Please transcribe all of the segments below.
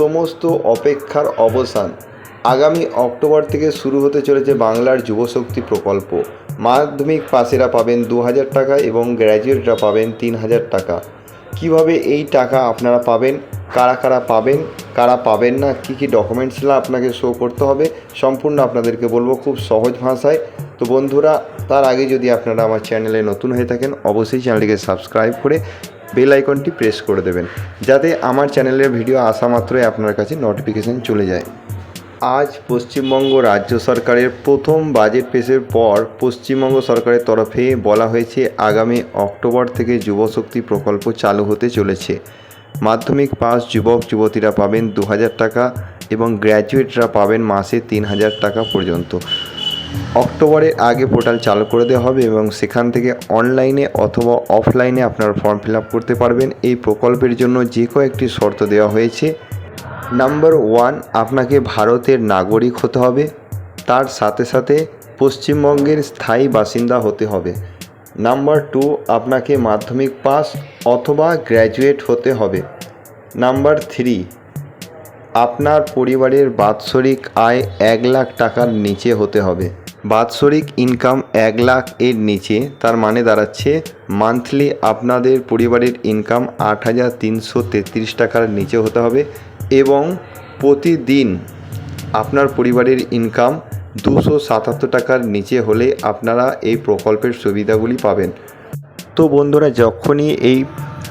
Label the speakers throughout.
Speaker 1: সমস্ত অপেক্ষার অবসান। আগামী অক্টোবর থেকে শুরু হতে চলেছে বাংলার যুবশক্তি প্রকল্প। মাধ্যমিক পাশেরা পাবেন 2000 টাকা এবং গ্র্যাজুয়েটরা পাবেন 3000 টাকা। কিভাবে এই টাকা আপনারা পাবেন, কারা কারা পাবেন, কারা পাবেন না, কী কী ডকুমেন্টসগুলো আপনাকে শো করতে হবে, সম্পূর্ণ আপনাদেরকে বলবো খুব সহজ ভাষায়। তো বন্ধুরা, তার আগে যদি আপনারা আমার চ্যানেলে নতুন হয়ে থাকেন, অবশ্যই চ্যানেলটিকে সাবস্ক্রাইব করে বেল আইকনটি প্রেস করে দেবেন, যাতে আমার চ্যানেলের ভিডিও আসা মাত্রই আপনার কাছে নোটিফিকেশান চলে যায়। আজ পশ্চিমবঙ্গ রাজ্য সরকারের প্রথম বাজেট পেশের পর পশ্চিমবঙ্গ সরকারের তরফে বলা হয়েছে আগামী অক্টোবর থেকে যুবশক্তি প্রকল্প চালু হতে চলেছে। মাধ্যমিক পাস যুবক যুবতীরা পাবেন 2000 টাকা এবং গ্র্যাজুয়েটরা পাবেন মাসে 3000 টাকা পর্যন্ত। অক্টোবরের আগে পোর্টাল চালু করে দেওয়া হবে এবং সেখান থেকে অনলাইনে অথবা অফলাইনে আপনারা ফর্ম ফিল আপ করতে পারবেন। এই প্রকল্পের জন্য যে কয়েকটি শর্ত দেওয়া হয়েছে। নাম্বার 1, আপনাকে ভারতের নাগরিক হতে হবে, তার সাথে সাথে পশ্চিমবঙ্গের স্থায়ী বাসিন্দা হতে হবে। নাম্বার 2, আপনাকে মাধ্যমিক পাস অথবা গ্র্যাজুয়েট হতে হবে। নাম্বার 3, আপনার পরিবারের বাৎসরিক আয় 1 লাখ টাকার নিচে হতে হবে। বাৎসরিক ইনকাম 1 লাখ এর নিচে, তার মানে দাঁড়াচ্ছে মান্থলি আপনাদের পরিবারের ইনকাম 8333 টাকার নিচে হতে হবে এবং প্রতিদিন আপনার পরিবারের ইনকাম 277 টাকার নিচে হলে আপনারা এই প্রকল্পের সুবিধাগুলি পাবেন। তো বন্ধুরা, যখনই এই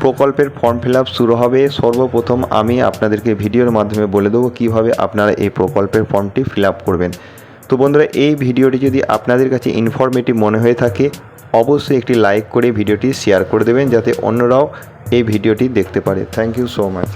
Speaker 1: প্রকল্পের ফর্ম ফিল আপ শুরু হবে, সর্বপ্রথম আমি আপনাদেরকে ভিডিওর মাধ্যমে বলে দেবো কীভাবে আপনারা এই প্রকল্পের ফর্মটি ফিল আপ করবেন। তো বন্ধুরা, এই ভিডিওটি যদি আপনাদের কাছে ইনফরমেটিভ মনে হয়ে থাকে, অবশ্যই একটি লাইক করে ভিডিওটি শেয়ার করে দেবেন, যাতে অন্যরাও এই ভিডিওটি দেখতে পারে। Thank you so much.